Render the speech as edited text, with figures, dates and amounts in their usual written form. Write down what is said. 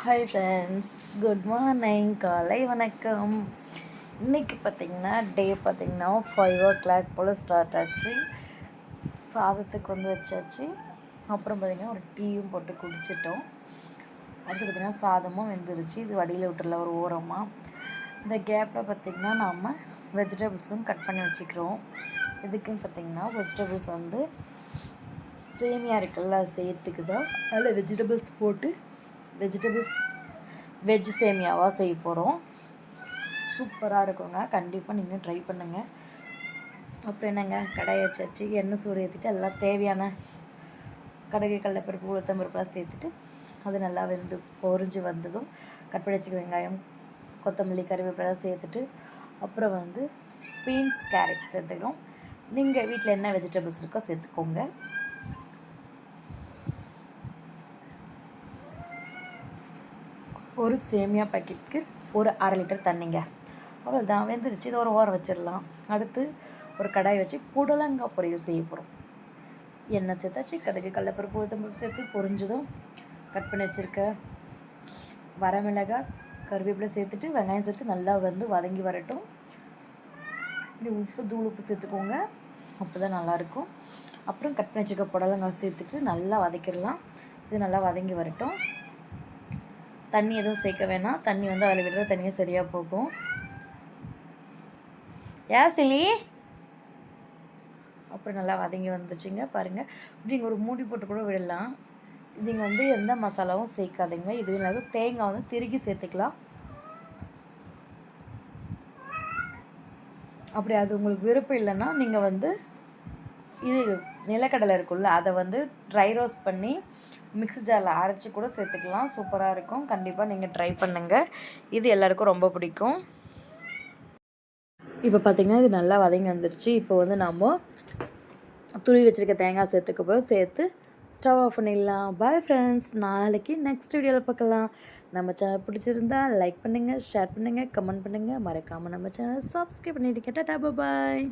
Hi friends, good morning, காலை வணக்கம். இன்றைக்கி பார்த்திங்கன்னா டே பார்த்திங்கன்னா 5 o'clock போல் ஸ்டார்ட் ஆச்சு. சாதத்துக்கு வச்சாச்சு. அப்புறம் பார்த்திங்கன்னா ஒரு டீயும் போட்டு குடிச்சிட்டோம். அடுத்து பார்த்திங்கன்னா சாதமும் வெந்துருச்சு. இது வடியில் விட்டுறல ஒரு ஓரமாக. இந்த கேப்பில் பார்த்திங்கன்னா நாம் வெஜிடபிள்ஸும் கட் பண்ணி வச்சுக்கிறோம். இதுக்குன்னு பார்த்திங்கன்னா வெஜிடபிள்ஸ் சேமியா இருக்குல்ல, சேர்த்துக்கு தான் அதில் வெஜிடபிள்ஸ் போட்டு வெஜ் சேமியாவாக செய்ய போகிறோம். சூப்பராக இருக்குங்க, கண்டிப்பாக நீங்கள் ட்ரை பண்ணுங்கள். அப்புறம் என்னங்க, கடாயை வச்சாச்சு. எண்ணெய் சூடு ஏற்றிட்டு எல்லாம் தேவையான கடுகு, கடலைப்பருப்பு, உளுத்தம்பருப்புலாம் சேர்த்துட்டு அது நல்லா பொரிஞ்சு வந்ததும் கட் பண்ணி வச்சுக்க வெங்காயம், கொத்தமல்லி, கருவேப்பிலாம் சேர்த்துட்டு அப்புறம் பீன்ஸ், கேரட் சேர்த்துக்கிறோம். நீங்கள் வீட்டில் என்ன வெஜிடபிள்ஸ் இருக்கோ சேர்த்துக்கோங்க. ஒரு சேமியா பாக்கெட்டுக்கு ஒரு 1/2 லிட்டர் தண்ணிங்க. அவ்வளோதான், வெந்துருச்சு. இதை ஒரு ஓரம் வச்சிடலாம். அடுத்து ஒரு கடாய் வச்சு புடலங்காய் பொரியல் செய்ய போகிறோம். எண்ணெய் சேர்த்தாச்சு. கடுகு, கடலைப்பருப்பு, உளுத்தம்பருப்பு சேர்த்து பொரிஞ்சதும் கட் பண்ணி வச்சுருக்க வரமிளகாய், கருவேப்பிலை சேர்த்துட்டு வெங்காயம் சேர்த்து நல்லா வதங்கி வரட்டும். இப்படி உப்பு சேர்த்துக்கோங்க, அப்போ தான் நல்லாயிருக்கும். அப்புறம் கட் பண்ணி வச்சுருக்க புடலங்காய் சேர்த்துட்டு நல்லா வதக்கிடலாம். இது நல்லா வதங்கி வரட்டும். தண்ணி எதுவும் சேர்க்க வேணாம். தண்ணி அதில் விடுற தண்ணியே சரியாக போகும். சிலி அப்புறம் நல்லா வதங்கி வந்துச்சுங்க. பாருங்கள், இப்படி நீங்கள் ஒரு மூடி போட்டு கூட விடலாம். நீங்கள் எந்த மசாலாவும் சேர்க்காதீங்க. இதுவே இல்லாத தேங்காய் திருகி சேர்த்துக்கலாம். அப்படி அது உங்களுக்கு விருப்பம் இல்லைன்னா நீங்கள் இது நிலக்கடலை இருக்குல்ல, அதை ட்ரை ரோஸ்ட் பண்ணி மிக்ஸி ஜாரில் அரைச்சி கூட சேர்த்துக்கலாம். சூப்பராக இருக்கும். கண்டிப்பாக நீங்கள் ட்ரை பண்ணுங்கள். இது எல்லாருக்கும் ரொம்ப பிடிக்கும். இப்போ பார்த்திங்கன்னா இது நல்லா வதங்கி வந்துடுச்சு. இப்போ நாம் துருவி வச்சுருக்க தேங்காய் சேர்த்து ஸ்டவ் ஆஃப் பண்ணிடலாம். பாய் ஃப்ரெண்ட்ஸ், நாளைக்கு நெக்ஸ்ட் வீடியோவில் பார்க்கலாம். நம்ம சேனல் பிடிச்சிருந்தா லைக் பண்ணுங்கள், ஷேர் பண்ணுங்கள், கமெண்ட் பண்ணுங்கள். மறக்காமல் நம்ம சேனலை சப்ஸ்கிரைப் பண்ணிவிட்டு கேட்டால் பாய்.